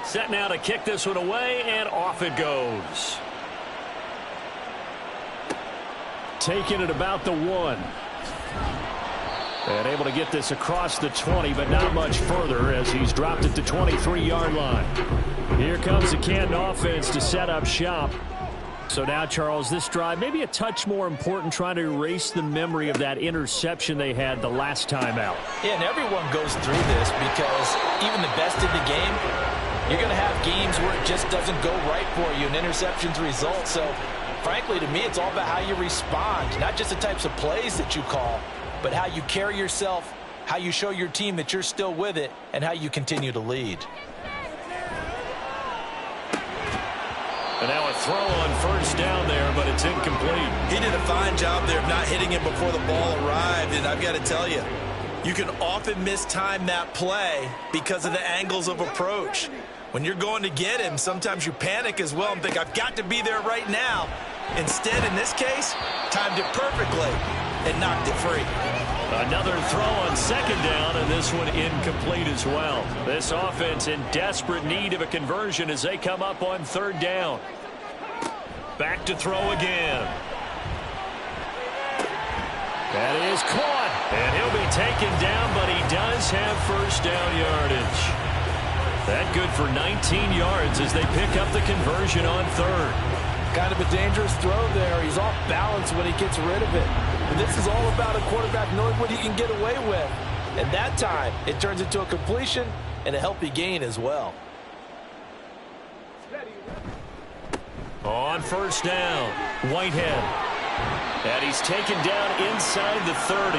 Set now to kick this one away, and off it goes. Taking it about the 1. And able to get this across the 20, but not much further as he's dropped it to 23-yard line. Here comes the Canton offense to set up shop. So now, Charles, this drive maybe a touch more important, trying to erase the memory of that interception they had the last time out. Yeah, and everyone goes through this because even the best in the game, you're going to have games where it just doesn't go right for you, and interceptions result. So, frankly, to me, it's all about how you respond, not just the types of plays that you call, but how you carry yourself, how you show your team that you're still with it, and how you continue to lead. And now a throw on first down there, but it's incomplete. He did a fine job there of not hitting it before the ball arrived, and I've got to tell you, you can often mistime that play because of the angles of approach. When you're going to get him, sometimes you panic as well and think, I've got to be there right now. Instead, in this case, timed it perfectly and knocked it free. Another throw on second down, and this one incomplete as well. This offense in desperate need of a conversion as they come up on third down. Back to throw again. That is caught, and he'll be taken down, but he does have first down yardage. That good for 19 yards as they pick up the conversion on third. Kind of a dangerous throw there. He's off balance when he gets rid of it. And this is all about a quarterback knowing what he can get away with. And that time, it turns into a completion and a healthy gain as well. On first down, Whitehead. And he's taken down inside the 30.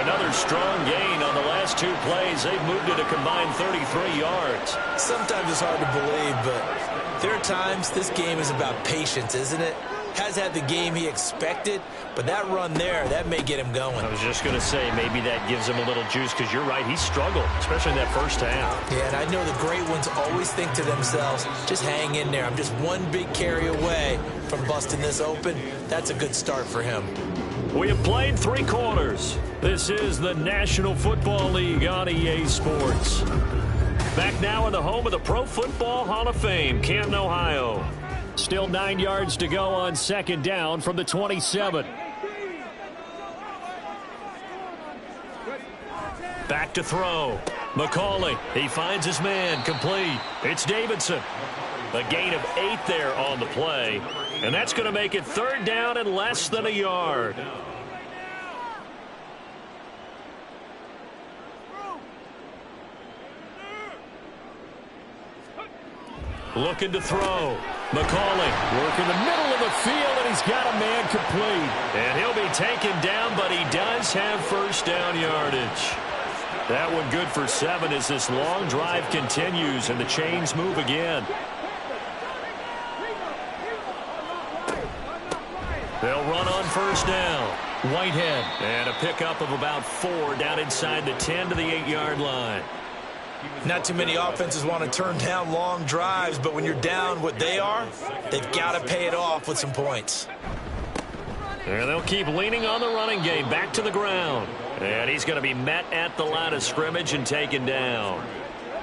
Another strong gain on the last two plays. They've moved it a combined 33 yards. Sometimes it's hard to believe, but there are times this game is about patience, isn't it? Has had the game he expected, but that run there, that may get him going. I was just going to say, maybe that gives him a little juice, because you're right, he struggled, especially in that first half. Yeah, and I know the great ones always think to themselves, just hang in there. I'm just one big carry away from busting this open. That's a good start for him. We have played 3 quarters. This is the National Football League on EA Sports. Back now in the home of the Pro Football Hall of Fame, Canton, Ohio. Still 9 yards to go on second down from the 27. Back to throw. McCauley, he finds his man, complete. It's Davidson. A gain of 8 there on the play. And that's going to make it third down and less than a yard. Looking to throw. McCauley working the middle of the field, and he's got a man complete. And he'll be taken down, but he does have first down yardage. That one good for 7 as this long drive continues and the chains move again. They'll run on first down. Whitehead, and a pickup of about 4 down inside the 10 to the 8-yard line. Not too many offenses want to turn down long drives, but when you're down what they are, they've got to pay it off with some points. And they'll keep leaning on the running game back to the ground. And he's going to be met at the line of scrimmage and taken down.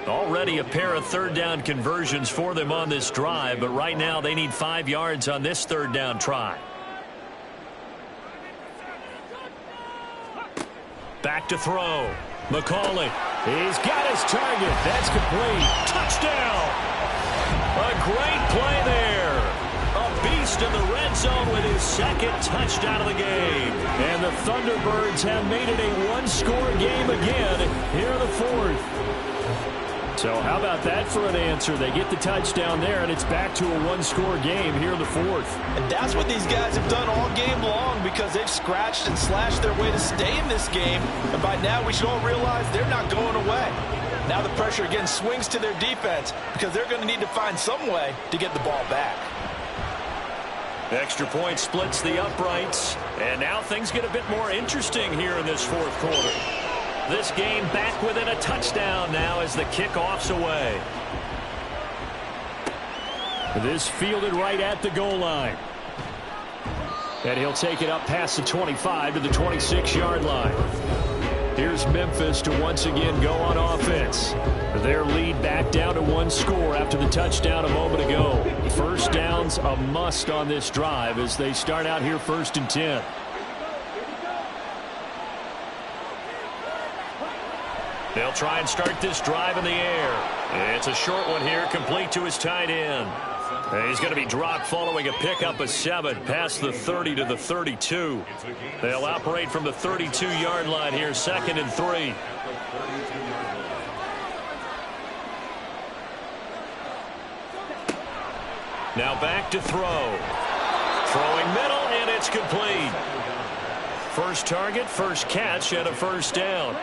Already a pair of third down conversions for them on this drive, but right now they need 5 yards on this third down try. Back to throw. McCauley, he's got his target. That's complete. Touchdown. A great play there. A beast in the red zone with his second touchdown of the game. And the Thunderbirds have made it a one-score game again here in the fourth. So how about that for an answer? They get the touchdown there, and it's back to a one-score game here in the fourth. And that's what these guys have done all game long because they've scratched and slashed their way to stay in this game. And by now, we should all realize they're not going away. Now the pressure again swings to their defense because they're going to need to find some way to get the ball back. Extra point splits the uprights. And now things get a bit more interesting here in this fourth quarter. This game back within a touchdown now as the kickoff's away. This fielded right at the goal line. And he'll take it up past the 25 to the 26-yard line. Here's Memphis to once again go on offense. Their lead back down to 1 score after the touchdown a moment ago. First down's a must on this drive as they start out here 1st and 10. They'll try and start this drive in the air. It's a short one here, complete to his tight end. And he's going to be dropped following a pickup of 7 past the 30 to the 32. They'll operate from the 32-yard line here, 2nd and 3. Now back to throw. Throwing middle, and it's complete. First target, first catch, and a first down.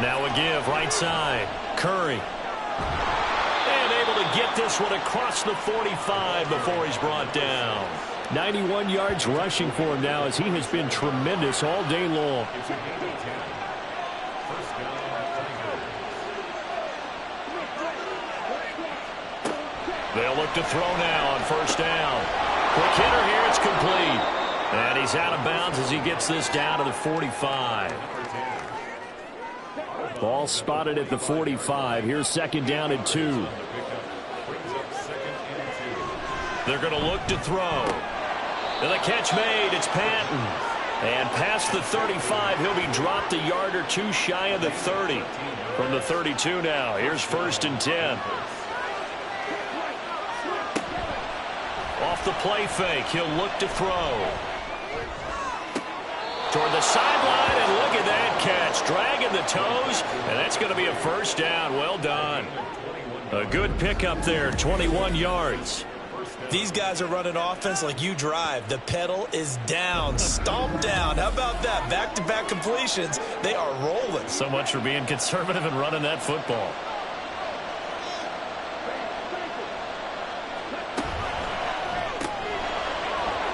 Now a give right side. Curry. And able to get this one across the 45 before he's brought down. 91 yards rushing for him now as he has been tremendous all day long. They'll look to throw now on first down. Quick hitter here. It's complete. And he's out of bounds as he gets this down to the 45. Ball spotted at the 45. Here's second down and 2. They're going to look to throw. And the catch made. It's Patton. And past the 35, he'll be dropped a yard or two shy of the 30. From the 32 now. Here's first and 10. Off the play fake, he'll look to throw. Toward the sideline, and look at that catch. Dragging the toes, and that's going to be a first down. Well done. A good pickup there, 21 yards. These guys are running offense like you drive. The pedal is down, stomp down. How about that? Back-to-back completions. They are rolling. So much for being conservative and running that football.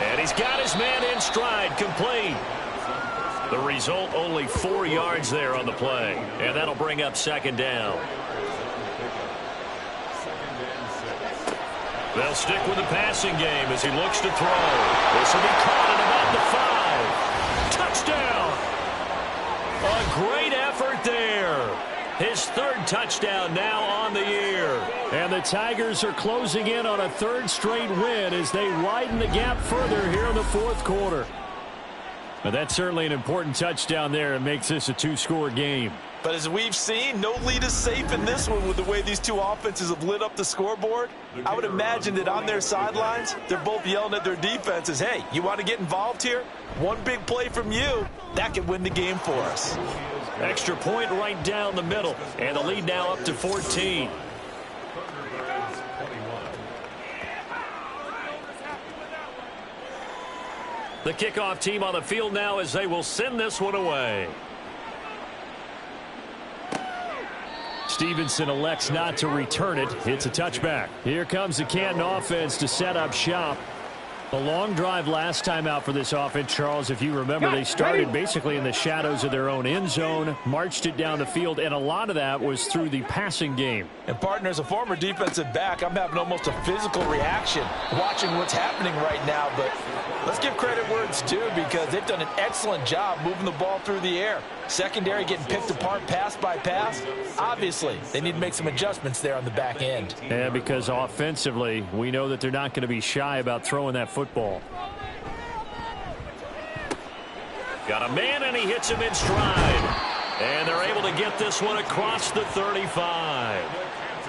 And he's got his man in stride, complete. The result, only 4 yards there on the play. And that'll bring up second down. They'll stick with the passing game as he looks to throw. This will be caught at about the 5. Touchdown! A great effort there. His third touchdown now on the year. And the Tigers are closing in on a third straight win as they widen the gap further here in the fourth quarter. But that's certainly an important touchdown there. It makes this a 2-score game. But as we've seen, no lead is safe in this one with the way these two offenses have lit up the scoreboard. I would imagine that on their sidelines, they're both yelling at their defenses, hey, you want to get involved here? One big play from you, that could win the game for us. Extra point right down the middle, and the lead now up to 14. The kickoff team on the field now as they will send this one away. Stevenson elects not to return it. It's a touchback. Here comes the Canton offense to set up shop. A long drive last time out for this offense, Charles. If you remember, they started basically in the shadows of their own end zone, marched it down the field, and a lot of that was through the passing game. And, partner, as a former defensive back, I'm having almost a physical reaction watching what's happening right now. But let's give credit where it's due because they've done an excellent job moving the ball through the air. Secondary getting picked apart pass by pass. Obviously, they need to make some adjustments there on the back end. Yeah, because offensively, we know that they're not going to be shy about throwing that football. Got a man, and he hits him in stride. And they're able to get this one across the 35.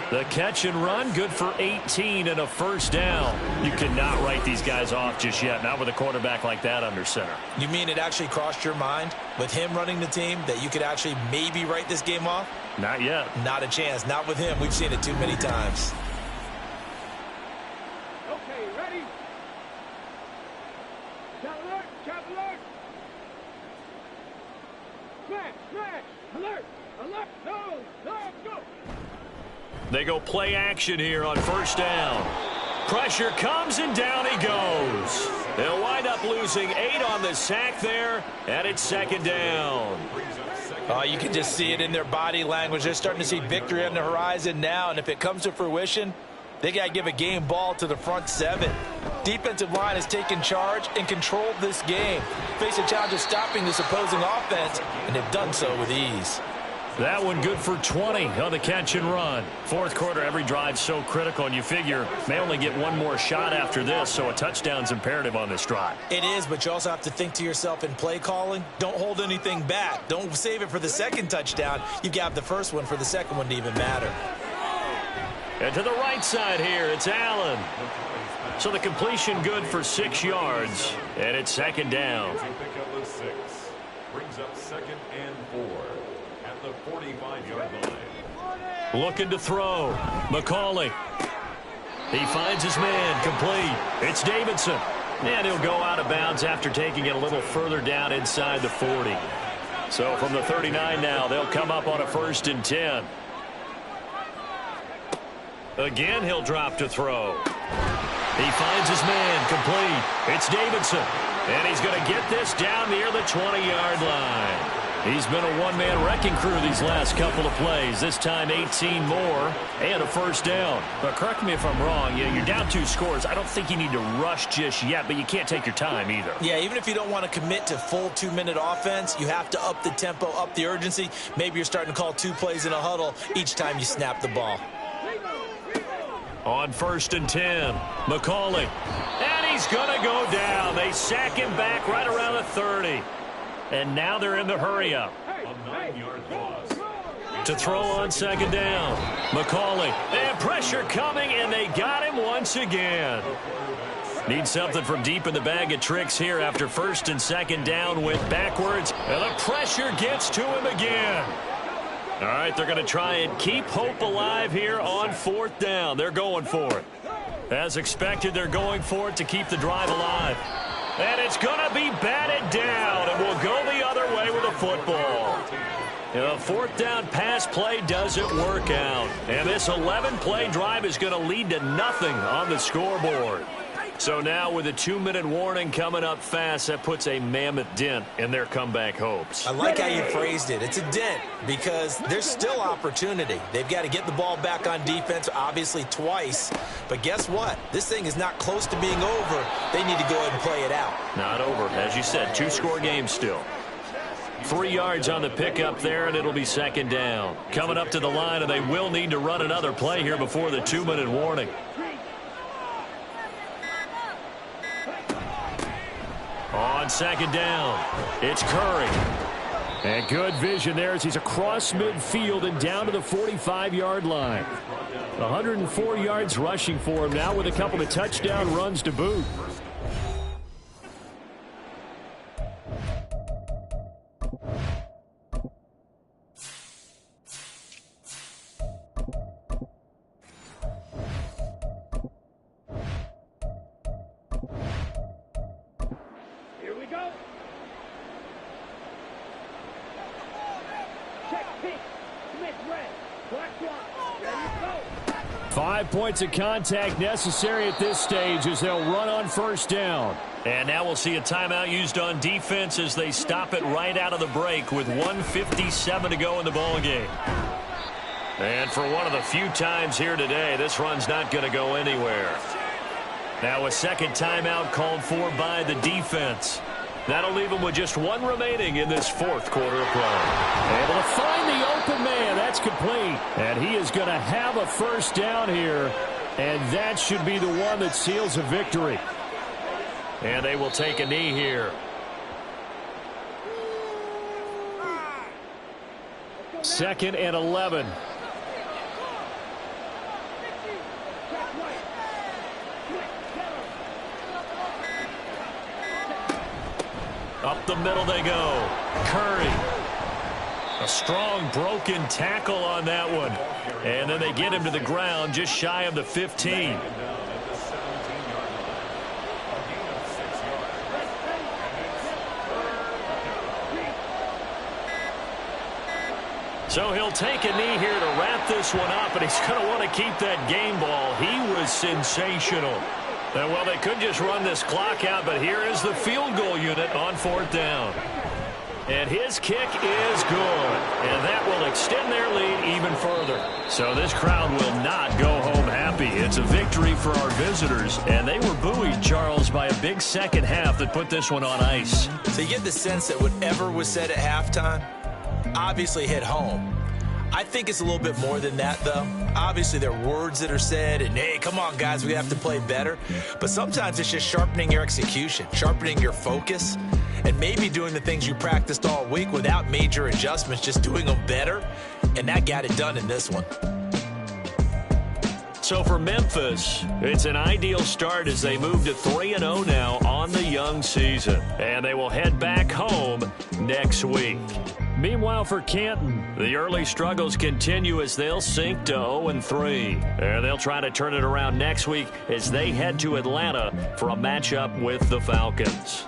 The catch and run, good for 18 and a first down. You cannot write these guys off just yet, not with a quarterback like that under center. You mean it actually crossed your mind with him running the team that you could actually maybe write this game off? Not yet. Not a chance. Not with him. We've seen it too many times. Okay, ready? Alert, alert! Smash, alert, no, go! They go play action here on first down. Pressure comes, and down he goes. They'll wind up losing 8 on the sack there, and it's second down. Oh, you can just see it in their body language. They're starting to see victory on the horizon now, and if it comes to fruition, they got to give a game ball to the front 7. Defensive line has taken charge and controlled this game. Face a challenge of stopping this opposing offense, and they've done so with ease. That one good for 20 on the catch and run. Fourth quarter, every drive so critical, and you figure may only get one more shot after this, so a touchdown's imperative on this drive. It is, but you also have to think to yourself in play calling, don't hold anything back. Don't save it for the second touchdown. You got the first one for the second one to even matter. And to the right side here, it's Allen. So the completion good for 6 yards, and it's second down. Pickup of 6 brings up second and 4 at the 45-yard line. Looking to throw. McCauley. He finds his man, complete. It's Davidson. And he'll go out of bounds after taking it a little further down inside the 40. So from the 39 now, they'll come up on a 1st and 10. Again, he'll drop to throw. He finds his man, complete. It's Davidson, and he's going to get this down near the 20-yard line. He's been a one-man wrecking crew these last couple of plays. This time 18 more and a 1st down. But correct me if I'm wrong. You're down 2 scores. I don't think you need to rush just yet, but you can't take your time either. Yeah, even if you don't want to commit to full 2-minute offense, you have to up the tempo, up the urgency. Maybe you're starting to call 2 plays in a huddle each time you snap the ball. On 1st and 10, McCauley. And he's going to go down. They sack him back right around the 30. And now they're in the hurry-up. To throw on 2nd down. McCauley. And pressure coming, and they got him once again. Need something from deep in the bag of tricks here after 1st and 2nd down. Went backwards, and the pressure gets to him again. All right, they're going to try and keep hope alive here on 4th down. They're going for it. As expected, they're going for it to keep the drive alive. And it's going to be batted down, and we'll go the other way with a football. A 4th down pass play doesn't work out. And this 11-play drive is going to lead to nothing on the scoreboard. So now with a 2-minute warning coming up fast, that puts a mammoth dent in their comeback hopes. I like how you phrased it. It's a dent because there's still opportunity. They've got to get the ball back on defense, obviously twice. But guess what? This thing is not close to being over. They need to go ahead and play it out. Not over. As you said, 2-score game still. 3 yards on the pickup there, and it'll be 2nd down. Coming up to the line, and they will need to run another play here before the 2-minute warning. On 2nd down, it's Curry. And good vision there as he's across midfield and down to the 45-yard line. 104 yards rushing for him now with a couple of touchdown runs to boot. Here we go. Check pink. Smith red. Black one. Ready to go. 5 points of contact necessary at this stage as they'll run on 1st down. And now we'll see a timeout used on defense as they stop it right out of the break with 1:57 to go in the ballgame. And for one of the few times here today, this run's not going to go anywhere. Now a second timeout called for by the defense. That'll leave them with just 1 remaining in this 4th quarter of play. Able to find the open man. That's complete. And he is going to have a 1st down here. And that should be the one that seals a victory. And they will take a knee here. Second and 11. Up the middle they go. Curry. A strong broken tackle on that one. And then they get him to the ground just shy of the 15. So he'll take a knee here to wrap this one up, and he's going to want to keep that game ball. He was sensational. And, well, they could just run this clock out, but here is the field goal unit on 4th down. And his kick is good, and that will extend their lead even further. So this crowd will not go home happy. It's a victory for our visitors, and they were buoyed, Charles, by a big second half that put this one on ice. So you get the sense that whatever was said at halftime obviously hit home. I think it's a little bit more than that, though. Obviously, there are words that are said, and, hey, come on, guys, we have to play better. But sometimes it's just sharpening your execution, sharpening your focus, and maybe doing the things you practiced all week without major adjustments, just doing them better. And that got it done in this one. So for Memphis, it's an ideal start as they move to 3-0 now on the young season. And they will head back home next week. Meanwhile, for Canton, the early struggles continue as they'll sink to 0-3. And they'll try to turn it around next week as they head to Atlanta for a matchup with the Falcons.